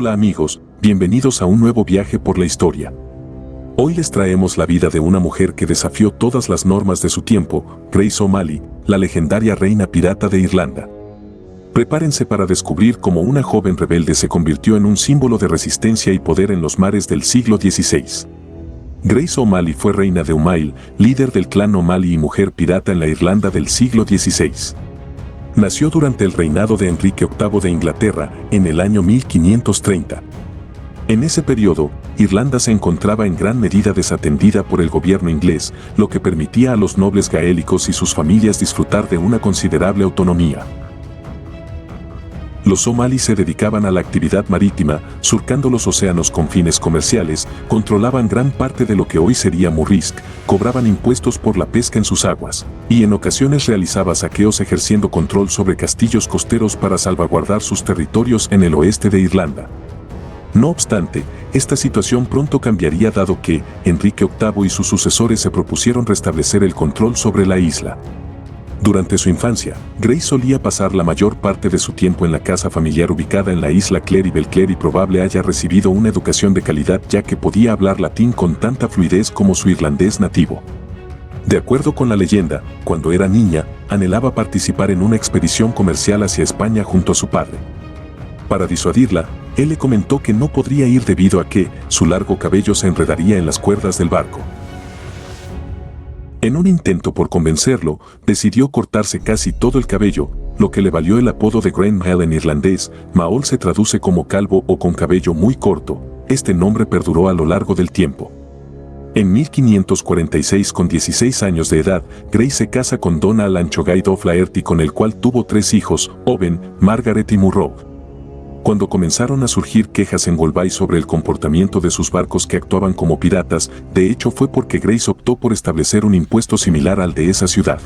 Hola amigos, bienvenidos a un nuevo viaje por la historia. Hoy les traemos la vida de una mujer que desafió todas las normas de su tiempo, Grace O'Malley, la legendaria reina pirata de Irlanda. Prepárense para descubrir cómo una joven rebelde se convirtió en un símbolo de resistencia y poder en los mares del siglo XVI. Grace O'Malley fue reina de O'Malley, líder del clan O'Malley y mujer pirata en la Irlanda del siglo XVI. Nació durante el reinado de Enrique VIII de Inglaterra, en el año 1530. En ese periodo, Irlanda se encontraba en gran medida desatendida por el gobierno inglés, lo que permitía a los nobles gaélicos y sus familias disfrutar de una considerable autonomía. Los O'Malley se dedicaban a la actividad marítima, surcando los océanos con fines comerciales, controlaban gran parte de lo que hoy sería Murrisk, cobraban impuestos por la pesca en sus aguas, y en ocasiones realizaba saqueos ejerciendo control sobre castillos costeros para salvaguardar sus territorios en el oeste de Irlanda. No obstante, esta situación pronto cambiaría dado que Enrique VIII y sus sucesores se propusieron restablecer el control sobre la isla. Durante su infancia, Grace solía pasar la mayor parte de su tiempo en la casa familiar ubicada en la isla Clare y Belclare y probable haya recibido una educación de calidad ya que podía hablar latín con tanta fluidez como su irlandés nativo. De acuerdo con la leyenda, cuando era niña, anhelaba participar en una expedición comercial hacia España junto a su padre. Para disuadirla, él le comentó que no podría ir debido a que su largo cabello se enredaría en las cuerdas del barco. En un intento por convencerlo, decidió cortarse casi todo el cabello, lo que le valió el apodo de Graham Maol en irlandés. Maol se traduce como calvo o con cabello muy corto. Este nombre perduró a lo largo del tiempo. En 1546, con 16 años de edad, Grace se casa con Donald Anchogaid O'Flaherty, con el cual tuvo 3 hijos, Owen, Margaret y Murrow. Cuando comenzaron a surgir quejas en Galway sobre el comportamiento de sus barcos que actuaban como piratas, de hecho fue porque Grace optó por establecer un impuesto similar al de esa ciudad.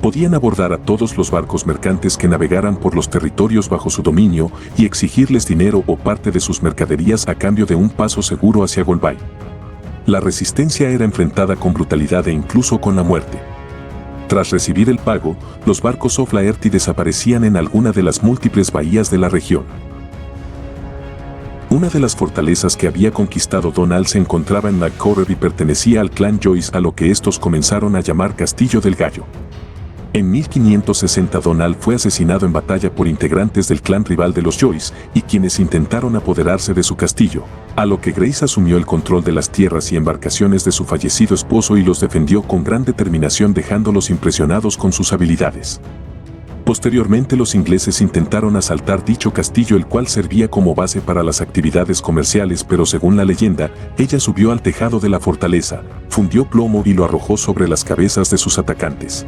Podían abordar a todos los barcos mercantes que navegaran por los territorios bajo su dominio y exigirles dinero o parte de sus mercaderías a cambio de un paso seguro hacia Galway. La resistencia era enfrentada con brutalidad e incluso con la muerte. Tras recibir el pago, los barcos O'Flaherty desaparecían en alguna de las múltiples bahías de la región. Una de las fortalezas que había conquistado Donald se encontraba en Knockcorrer y pertenecía al clan Joyce, a lo que estos comenzaron a llamar Castillo del Gallo. En 1560 Donald fue asesinado en batalla por integrantes del clan rival de los Joyce y quienes intentaron apoderarse de su castillo, a lo que Grace asumió el control de las tierras y embarcaciones de su fallecido esposo y los defendió con gran determinación, dejándolos impresionados con sus habilidades. Posteriormente los ingleses intentaron asaltar dicho castillo, el cual servía como base para las actividades comerciales, pero según la leyenda, ella subió al tejado de la fortaleza, fundió plomo y lo arrojó sobre las cabezas de sus atacantes.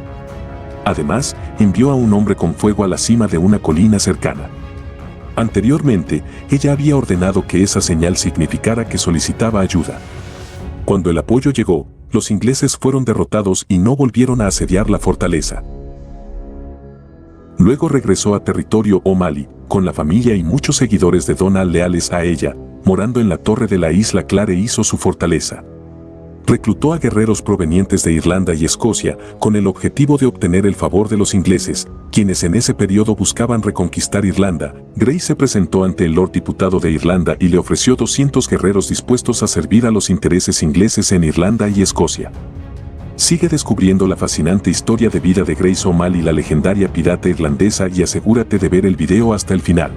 Además, envió a un hombre con fuego a la cima de una colina cercana. Anteriormente, ella había ordenado que esa señal significara que solicitaba ayuda. Cuando el apoyo llegó, los ingleses fueron derrotados y no volvieron a asediar la fortaleza. Luego regresó a territorio O'Malley, con la familia y muchos seguidores de Donald leales a ella, morando en la torre de la isla Clare hizo su fortaleza. Reclutó a guerreros provenientes de Irlanda y Escocia con el objetivo de obtener el favor de los ingleses, quienes en ese periodo buscaban reconquistar Irlanda. Grace se presentó ante el Lord Diputado de Irlanda y le ofreció 200 guerreros dispuestos a servir a los intereses ingleses en Irlanda y Escocia. Sigue descubriendo la fascinante historia de vida de Grace O'Malley, la legendaria pirata irlandesa, y asegúrate de ver el video hasta el final.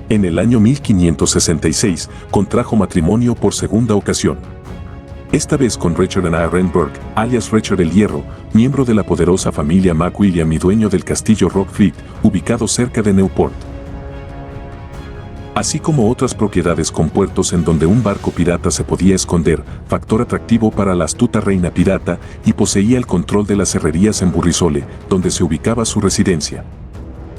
En el año 1566, contrajo matrimonio por segunda ocasión. Esta vez con Richard Aaron Burke, alias Richard el Hierro, miembro de la poderosa familia MacWilliam y dueño del castillo Rockfleet, ubicado cerca de Newport. Así como otras propiedades con puertos en donde un barco pirata se podía esconder, factor atractivo para la astuta reina pirata, y poseía el control de las herrerías en Burrisole, donde se ubicaba su residencia.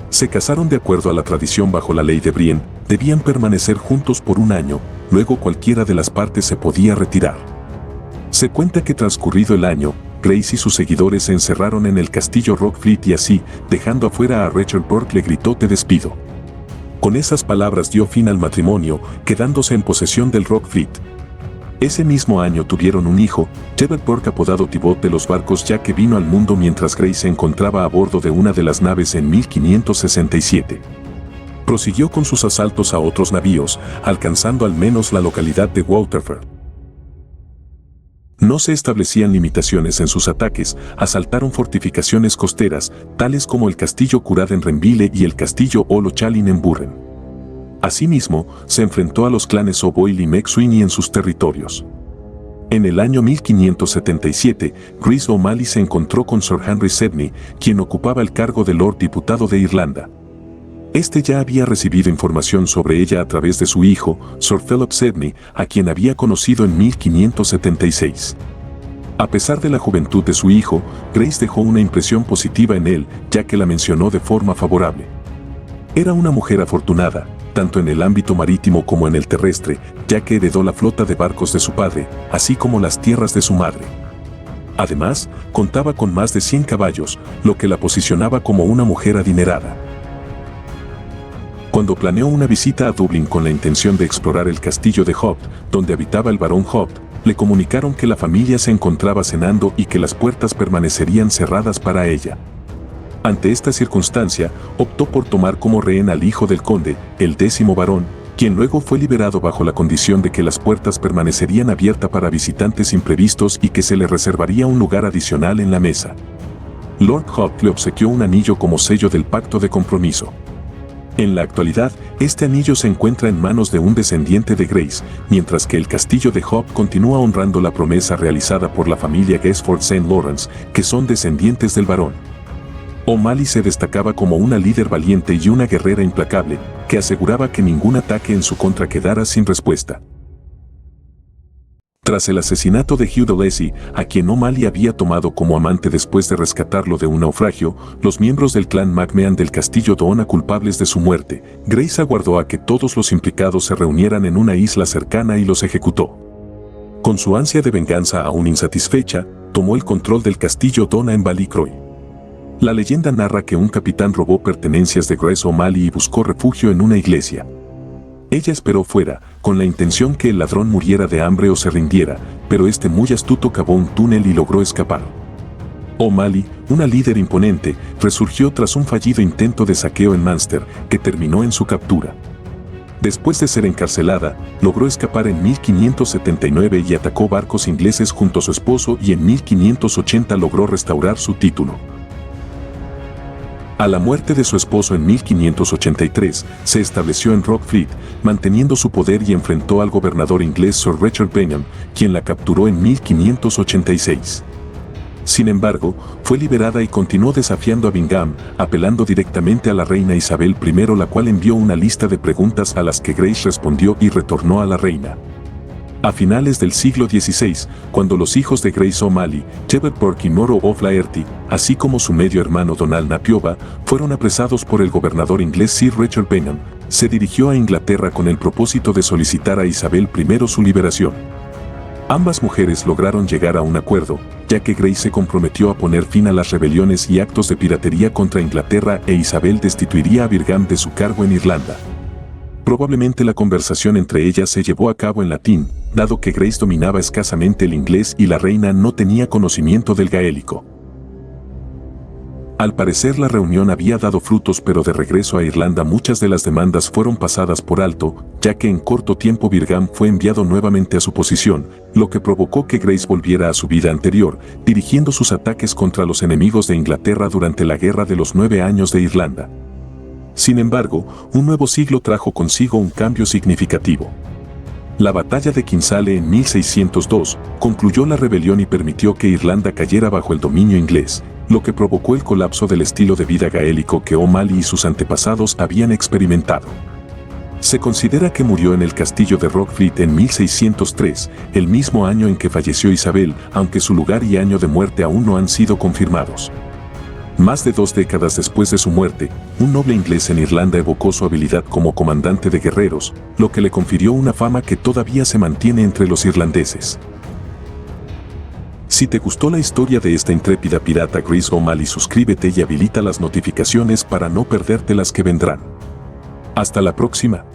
Se casaron de acuerdo a la tradición bajo la ley de Brienne, debían permanecer juntos por un año, luego cualquiera de las partes se podía retirar. Se cuenta que transcurrido el año, Grace y sus seguidores se encerraron en el castillo Rockfleet y así, dejando afuera a Richard Burke, le gritó: "Te despido". Con esas palabras dio fin al matrimonio, quedándose en posesión del Rockfleet. Ese mismo año tuvieron un hijo, Jebel Burke, apodado Tibot de los barcos, ya que vino al mundo mientras Grace se encontraba a bordo de una de las naves en 1567. Prosiguió con sus asaltos a otros navíos, alcanzando al menos la localidad de Waterford. No se establecían limitaciones en sus ataques, asaltaron fortificaciones costeras, tales como el castillo Curad en Renville y el castillo Olochalin en Burren. Asimismo, se enfrentó a los clanes O'Boyle y McSweeney en sus territorios. En el año 1577, Grace O'Malley se encontró con Sir Henry Sidney, quien ocupaba el cargo de Lord Diputado de Irlanda. Este ya había recibido información sobre ella a través de su hijo, Sir Philip Sidney, a quien había conocido en 1576. A pesar de la juventud de su hijo, Grace dejó una impresión positiva en él, ya que la mencionó de forma favorable. Era una mujer afortunada, tanto en el ámbito marítimo como en el terrestre, ya que heredó la flota de barcos de su padre, así como las tierras de su madre. Además, contaba con más de 100 caballos, lo que la posicionaba como una mujer adinerada. Cuando planeó una visita a Dublín con la intención de explorar el castillo de Hobart, donde habitaba el barón Hobart, le comunicaron que la familia se encontraba cenando y que las puertas permanecerían cerradas para ella. Ante esta circunstancia, optó por tomar como rehén al hijo del conde, el 10º barón, quien luego fue liberado bajo la condición de que las puertas permanecerían abiertas para visitantes imprevistos y que se le reservaría un lugar adicional en la mesa. Lord Hobart le obsequió un anillo como sello del pacto de compromiso. En la actualidad, este anillo se encuentra en manos de un descendiente de Grace, mientras que el castillo de Hobart continúa honrando la promesa realizada por la familia Guestford St. Lawrence, que son descendientes del barón. O'Malley se destacaba como una líder valiente y una guerrera implacable, que aseguraba que ningún ataque en su contra quedara sin respuesta. Tras el asesinato de Hugh de Lacy, a quien O'Malley había tomado como amante después de rescatarlo de un naufragio, los miembros del clan MacMahon del castillo Doona culpables de su muerte, Grace aguardó a que todos los implicados se reunieran en una isla cercana y los ejecutó. Con su ansia de venganza aún insatisfecha, tomó el control del castillo Doona en Ballycroy. La leyenda narra que un capitán robó pertenencias de Grace O'Malley y buscó refugio en una iglesia. Ella esperó fuera, con la intención que el ladrón muriera de hambre o se rindiera, pero este muy astuto cavó un túnel y logró escapar. O'Malley, una líder imponente, resurgió tras un fallido intento de saqueo en Munster, que terminó en su captura. Después de ser encarcelada, logró escapar en 1579 y atacó barcos ingleses junto a su esposo y en 1580 logró restaurar su título. A la muerte de su esposo en 1583, se estableció en Rockfleet, manteniendo su poder y enfrentó al gobernador inglés Sir Richard Bingham, quien la capturó en 1586. Sin embargo, fue liberada y continuó desafiando a Bingham, apelando directamente a la reina Isabel I, la cual envió una lista de preguntas a las que Grace respondió y retornó a la reina. A finales del siglo XVI, cuando los hijos de Grace O'Malley, Jebet Burke y Moro O'Flaherty, así como su medio hermano Donald Napiova, fueron apresados por el gobernador inglés Sir Richard Bingham, se dirigió a Inglaterra con el propósito de solicitar a Isabel I su liberación. Ambas mujeres lograron llegar a un acuerdo, ya que Grace se comprometió a poner fin a las rebeliones y actos de piratería contra Inglaterra e Isabel destituiría a Bingham de su cargo en Irlanda. Probablemente la conversación entre ellas se llevó a cabo en latín, dado que Grace dominaba escasamente el inglés y la reina no tenía conocimiento del gaélico. Al parecer la reunión había dado frutos, pero de regreso a Irlanda muchas de las demandas fueron pasadas por alto, ya que en corto tiempo Bingham fue enviado nuevamente a su posición, lo que provocó que Grace volviera a su vida anterior, dirigiendo sus ataques contra los enemigos de Inglaterra durante la Guerra de los 9 años de Irlanda. Sin embargo, un nuevo siglo trajo consigo un cambio significativo. La batalla de Kinsale en 1602 concluyó la rebelión y permitió que Irlanda cayera bajo el dominio inglés, lo que provocó el colapso del estilo de vida gaélico que O'Malley y sus antepasados habían experimentado. Se considera que murió en el castillo de Rockfleet en 1603, el mismo año en que falleció Isabel, aunque su lugar y año de muerte aún no han sido confirmados. Más de 2 décadas después de su muerte, un noble inglés en Irlanda evocó su habilidad como comandante de guerreros, lo que le confirió una fama que todavía se mantiene entre los irlandeses. Si te gustó la historia de esta intrépida pirata Grace O'Malley, suscríbete y habilita las notificaciones para no perderte las que vendrán. Hasta la próxima.